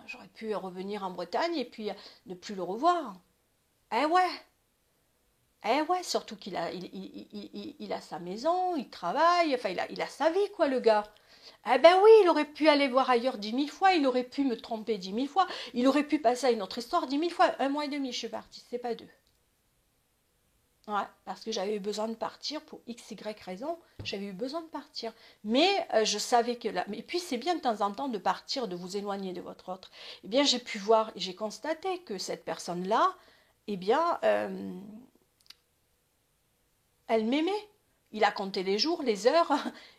j'aurais pu revenir en Bretagne et puis ne plus le revoir. Eh ouais, surtout qu'il a sa maison, il travaille, enfin il a sa vie quoi le gars. Eh ben oui, il aurait pu aller voir ailleurs 10 000 fois, il aurait pu me tromper 10 000 fois, il aurait pu passer à une autre histoire 10 000 fois. 1 mois et demi, je suis partie, c'est pas 2. Ouais, parce que j'avais eu besoin de partir pour x, y raison, j'avais eu besoin de partir. Mais je savais que là... Et puis c'est bien de temps en temps de partir, de vous éloigner de votre autre. Eh bien j'ai pu voir et j'ai constaté que cette personne-là, eh bien, elle m'aimait. Il a compté les jours, les heures.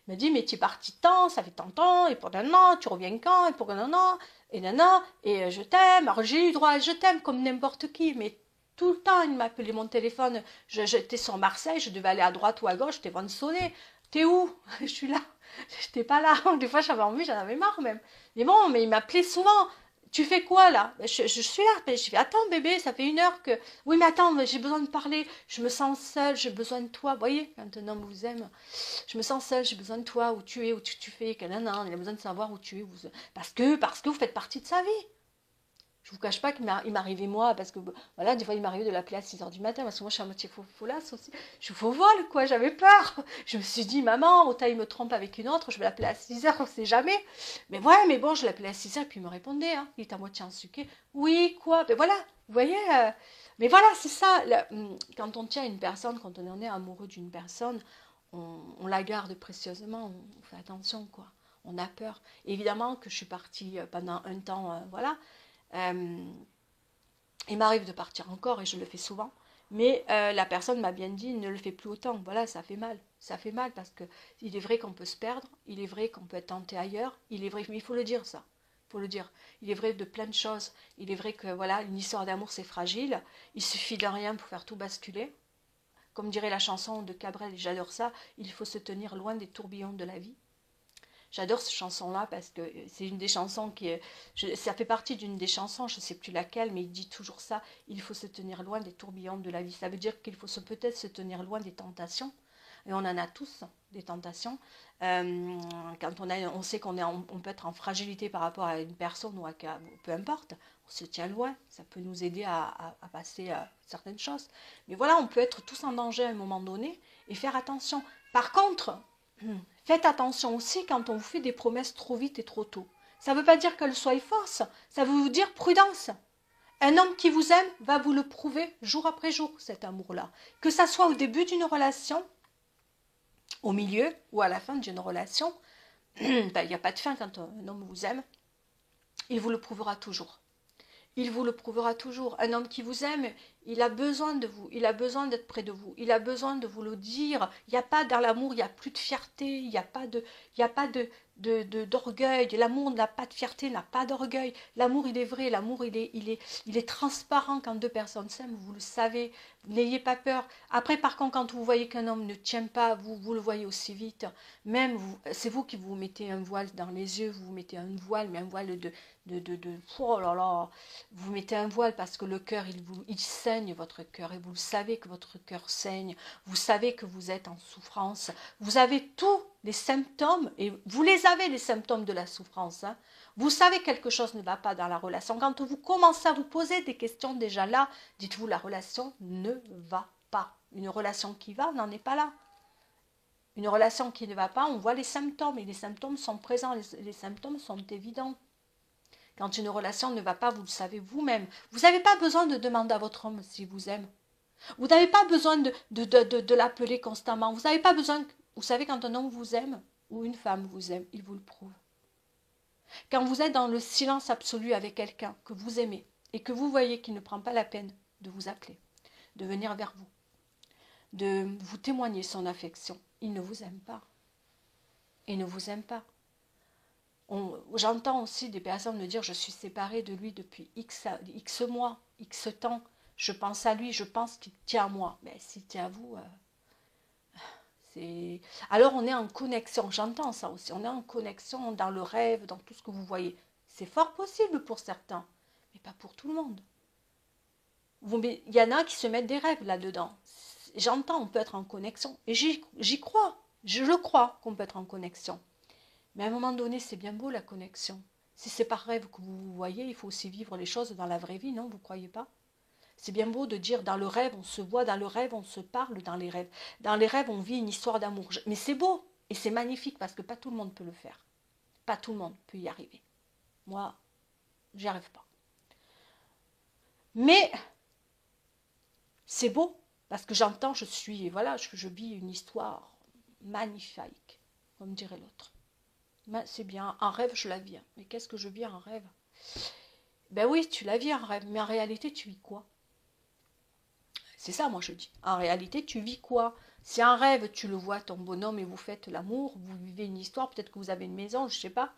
Il m'a dit, mais tu es parti tant, ça fait tant de temps, et pour an, tu reviens quand, et pour an, et nana, et je t'aime. Alors j'ai eu droit à je t'aime comme n'importe qui, mais tout le temps, il m'appelait mon téléphone. J'étais sur Marseille, je devais aller à droite ou à gauche, j'étais venu sonner. T'es où? Je suis là. J'étais pas là. Des fois, j'avais envie, j'en avais marre même. Mais bon, mais il m'appelait souvent. Tu fais quoi là? Je suis là. Je fais, attends bébé, ça fait 1 heure que... Oui, mais attends, j'ai besoin de parler. Je me sens seule, j'ai besoin de toi. Vous voyez, quand un homme vous aime, je me sens seule, j'ai besoin de toi, où tu es, où tu fais, il a besoin de savoir où tu es. Parce que vous faites partie de sa vie. Je vous cache pas qu'il m'arrivait moi, parce que voilà, des fois il m'arrivait de l'appeler à 6 heures du matin, parce que moi je suis à moitié folasse aussi. Je suis faux vol, quoi, j'avais peur. Je me suis dit, maman, autant il me trompe avec une autre, je vais l'appeler à 6 heures, on sait jamais. Mais ouais, mais bon, je l'appelais à 6 heures, puis il me répondait, hein. Il était à moitié ensuqué. Oui, quoi, ben voilà, vous voyez. Mais voilà, c'est ça. Quand on tient à une personne, quand on en est amoureux d'une personne, on la garde précieusement, on fait attention, quoi. On a peur. Évidemment que je suis partie pendant un temps, voilà. Euh, il m'arrive de partir encore et je le fais souvent. Mais la personne m'a bien dit, ne le fais plus autant. Voilà, ça fait mal. Ça fait mal parce que il est vrai qu'on peut se perdre, il est vrai qu'on peut être tenté ailleurs, il est vrai, mais il faut le dire ça. Il faut le dire. Il est vrai de plein de choses. Il est vrai que voilà, une histoire d'amour c'est fragile. Il suffit de rien pour faire tout basculer. Comme dirait la chanson de Cabrel, et j'adore ça, il faut se tenir loin des tourbillons de la vie. J'adore cette chanson-là parce que c'est une des chansons qui est, ça fait partie d'une des chansons, je ne sais plus laquelle, mais il dit toujours ça, il faut se tenir loin des tourbillons de la vie. Ça veut dire qu'il faut peut-être se tenir loin des tentations. Et on en a tous des tentations. Quand on sait on peut être en fragilité par rapport à une personne ou à peu importe, on se tient loin. Ça peut nous aider à passer à certaines choses. Mais voilà, on peut être tous en danger à un moment donné et faire attention. Par contre, faites attention aussi quand on vous fait des promesses trop vite et trop tôt. Ça ne veut pas dire qu'elles soient fausses, ça veut vous dire prudence. Un homme qui vous aime va vous le prouver jour après jour, cet amour-là. Que ça soit au début d'une relation, au milieu ou à la fin d'une relation, il n'y a pas de fin quand un homme vous aime, il vous le prouvera toujours. Il vous le prouvera toujours. Un homme qui vous aime, il a besoin de vous, il a besoin d'être près de vous, il a besoin de vous le dire. Il n'y a pas dans l'amour, il n'y a plus de fierté, il n'y a pas d'orgueil. L'amour n'a pas de fierté, n'a pas d'orgueil. L'amour, il est vrai, l'amour, il est transparent quand deux personnes s'aiment, vous le savez. N'ayez pas peur. Après, par contre, quand vous voyez qu'un homme ne tient pas, vous le voyez aussi vite. Même c'est vous qui vous mettez un voile dans les yeux, vous mettez un voile, mais un voile oh là là, vous mettez un voile parce que le cœur, il saigne votre cœur et vous le savez que votre cœur saigne, vous savez que vous êtes en souffrance, vous avez tous les symptômes et vous les avez les symptômes de la souffrance. Hein. Vous savez que quelque chose ne va pas dans la relation. Quand vous commencez à vous poser des questions déjà là, dites-vous la relation ne va pas. Une relation qui va n'en est pas là. Une relation qui ne va pas, on voit les symptômes et les symptômes sont présents, les symptômes sont évidents. Quand une relation ne va pas, vous le savez vous-même. Vous n'avez pas besoin de demander à votre homme s'il vous aime. Vous n'avez pas besoin de l'appeler constamment. Vous n'avez pas besoin... Vous savez, quand un homme vous aime ou une femme vous aime, il vous le prouve. Quand vous êtes dans le silence absolu avec quelqu'un que vous aimez et que vous voyez qu'il ne prend pas la peine de vous appeler, de venir vers vous, de vous témoigner son affection, il ne vous aime pas. Il ne vous aime pas. J'entends aussi des personnes me dire je suis séparée de lui depuis X mois, X temps. Je pense à lui, je pense qu'il tient à moi. Mais s'il tient à vous, c'est... Alors on est en connexion, j'entends ça aussi. On est en connexion dans le rêve, dans tout ce que vous voyez. C'est fort possible pour certains, mais pas pour tout le monde. Il y en a qui se mettent des rêves là-dedans. J'entends, on peut être en connexion. Et j'y crois, je le crois qu'on peut être en connexion. Mais à un moment donné, c'est bien beau la connexion. Si c'est par rêve que vous voyez, il faut aussi vivre les choses dans la vraie vie, non? Vous ne croyez pas? C'est bien beau de dire dans le rêve, on se voit, dans le rêve, on se parle dans les rêves. Dans les rêves, on vit une histoire d'amour. Mais c'est beau et c'est magnifique parce que pas tout le monde peut le faire. Pas tout le monde peut y arriver. Moi, j'y arrive pas. Mais c'est beau parce que j'entends, voilà, je vis une histoire magnifique, comme dirait l'autre. C'est bien, en rêve je la vis. Mais qu'est-ce que je vis en rêve? Ben oui, tu la vis en rêve, mais en réalité tu vis quoi? C'est ça moi je dis. En réalité tu vis quoi? Si en rêve tu le vois ton bonhomme et vous faites l'amour, vous vivez une histoire, peut-être que vous avez une maison, je sais pas.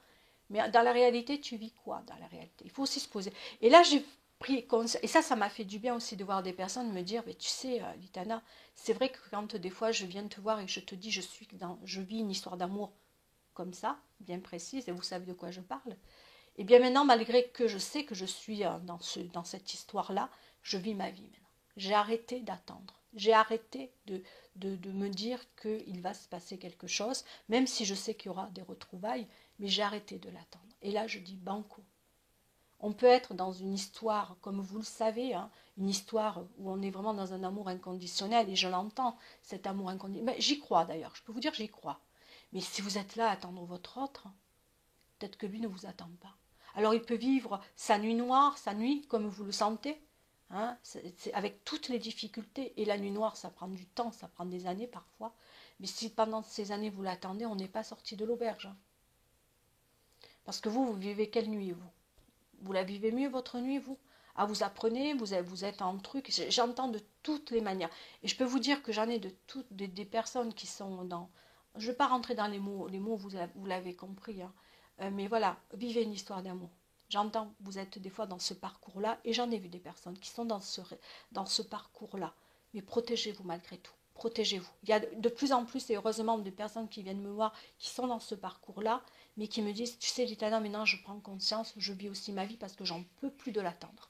Mais dans la réalité tu vis quoi dans la réalité? Il faut aussi se poser. Et là j'ai pris conseil, et ça m'a fait du bien aussi de voir des personnes me dire, mais tu sais Litana, c'est vrai que quand des fois je viens te voir et je te dis je vis une histoire d'amour comme ça, bien précise, et vous savez de quoi je parle. Et bien maintenant, malgré que je sais que je suis dans cette histoire-là, je vis ma vie maintenant. J'ai arrêté d'attendre. J'ai arrêté de me dire qu'il va se passer quelque chose, même si je sais qu'il y aura des retrouvailles, mais j'ai arrêté de l'attendre. Et là, je dis banco. On peut être dans une histoire, comme vous le savez, hein, une histoire où on est vraiment dans un amour inconditionnel, et je l'entends, cet amour inconditionnel. Mais j'y crois d'ailleurs, je peux vous dire j'y crois. Mais si vous êtes là à attendre votre autre, peut-être que lui ne vous attend pas. Alors il peut vivre sa nuit noire, sa nuit comme vous le sentez, hein, avec toutes les difficultés. Et la nuit noire, ça prend du temps, ça prend des années parfois. Mais si pendant ces années vous l'attendez, on n'est pas sorti de l'auberge. Hein. Parce que vous vivez quelle nuit, vous? Vous la vivez mieux, votre nuit, vous? Ah, vous apprenez, vous êtes en truc. J'entends de toutes les manières. Et je peux vous dire que j'en ai de toutes des personnes qui sont dans... Je ne vais pas rentrer dans les mots vous l'avez compris. Hein. Mais voilà, vivez une histoire d'amour. J'entends, vous êtes des fois dans ce parcours-là, et j'en ai vu des personnes qui sont dans ce parcours-là. Mais protégez-vous malgré tout. Protégez-vous. Il y a de plus en plus, et heureusement, de personnes qui viennent me voir, qui sont dans ce parcours-là, mais qui me disent, tu sais, Litana, maintenant je prends conscience, je vis aussi ma vie parce que j'en peux plus de l'attendre.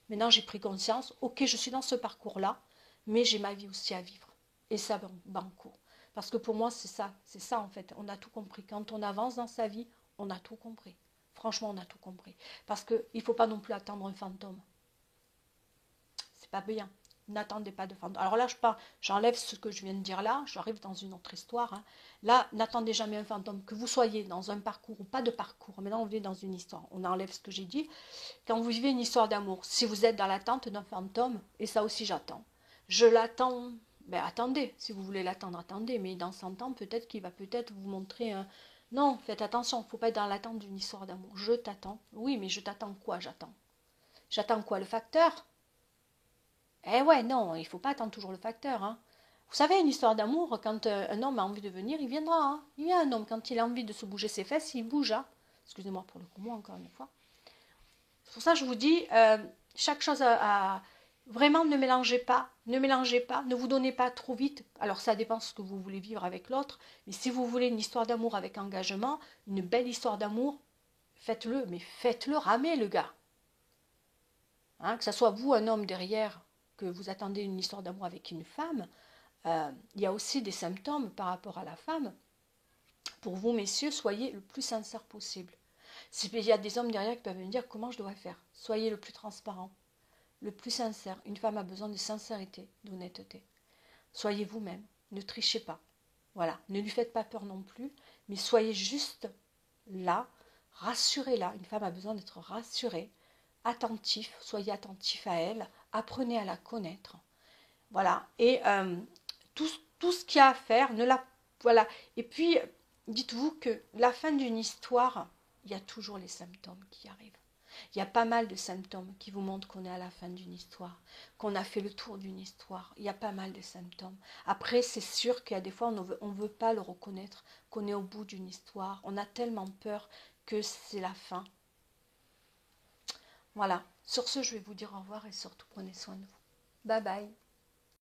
Maintenant j'ai pris conscience, ok, je suis dans ce parcours-là, mais j'ai ma vie aussi à vivre. Et ça, banco. Parce que pour moi, c'est ça en fait. On a tout compris. Quand on avance dans sa vie, on a tout compris. Franchement, on a tout compris. Parce qu'il ne faut pas non plus attendre un fantôme. C'est pas bien. N'attendez pas de fantôme. Alors là, j'enlève ce que je viens de dire là, j'arrive dans une autre histoire. Hein. Là, n'attendez jamais un fantôme. Que vous soyez dans un parcours ou pas de parcours. Maintenant, on est dans une histoire. On enlève ce que j'ai dit. Quand vous vivez une histoire d'amour, si vous êtes dans l'attente d'un fantôme, et ça aussi j'attends. Je l'attends. Ben attendez, si vous voulez l'attendre, attendez. Mais dans 100 ans, peut-être qu'il va peut-être vous montrer un... Non, faites attention, il ne faut pas être dans l'attente d'une histoire d'amour. Je t'attends. Oui, mais je t'attends quoi, j'attends? J'attends quoi, le facteur? Eh ouais, non, il ne faut pas attendre toujours le facteur. Hein. Vous savez, une histoire d'amour, quand un homme a envie de venir, il viendra. Hein. Il vient un homme, quand il a envie de se bouger ses fesses, il bouge. Hein. Excusez-moi pour le coup, moi encore une fois. C'est pour ça que je vous dis, chaque chose vraiment ne mélangez pas, ne vous donnez pas trop vite. Alors ça dépend de ce que vous voulez vivre avec l'autre, mais si vous voulez une histoire d'amour avec engagement, une belle histoire d'amour, faites-le, mais faites-le ramer le gars. Hein, que ce soit vous, un homme derrière, que vous attendez une histoire d'amour avec une femme, il y a aussi des symptômes par rapport à la femme. Pour vous, messieurs, soyez le plus sincère possible. Il y a des hommes derrière qui peuvent me dire comment je dois faire. Soyez le plus transparent, le plus sincère. Une femme a besoin de sincérité, d'honnêteté. Soyez vous-même, ne trichez pas. Voilà, ne lui faites pas peur non plus, mais soyez juste là, rassurez-la. Une femme a besoin d'être rassurée, attentif, soyez attentif à elle, apprenez à la connaître. Voilà, et tout ce qu'il y a à faire, voilà. Et puis, dites-vous que la fin d'une histoire, il y a toujours les symptômes qui arrivent. Il y a pas mal de symptômes qui vous montrent qu'on est à la fin d'une histoire, qu'on a fait le tour d'une histoire. Il y a pas mal de symptômes. Après, c'est sûr qu'il y a des fois, on veut pas le reconnaître, qu'on est au bout d'une histoire. On a tellement peur que c'est la fin. Voilà. Sur ce, je vais vous dire au revoir et surtout prenez soin de vous. Bye bye.